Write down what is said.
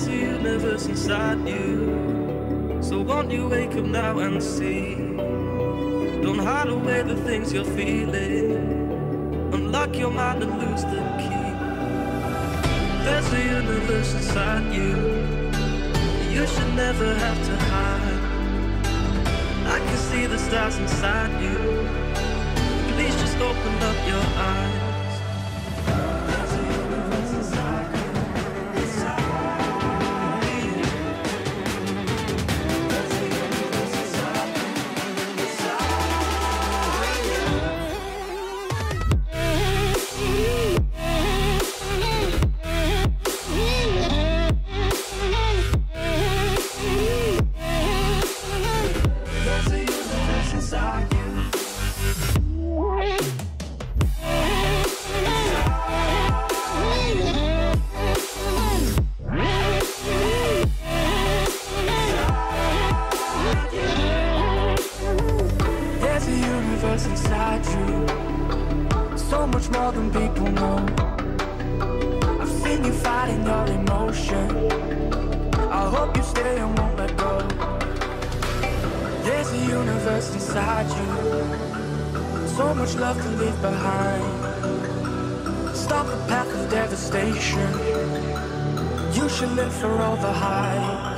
There's a universe inside you, so won't you wake up now and see? Don't hide away the things you're feeling, unlock your mind and lose the key. There's a universe inside you, you should never have to hide. I can see the stars inside you, please just open up your eyes. There's a universe inside you. Inside you, so much more than people know. I've seen you fighting your emotion, I hope you stay and won't let go. There's a universe inside you, so much love to leave behind. Stop the path of devastation, you should live for all the hype.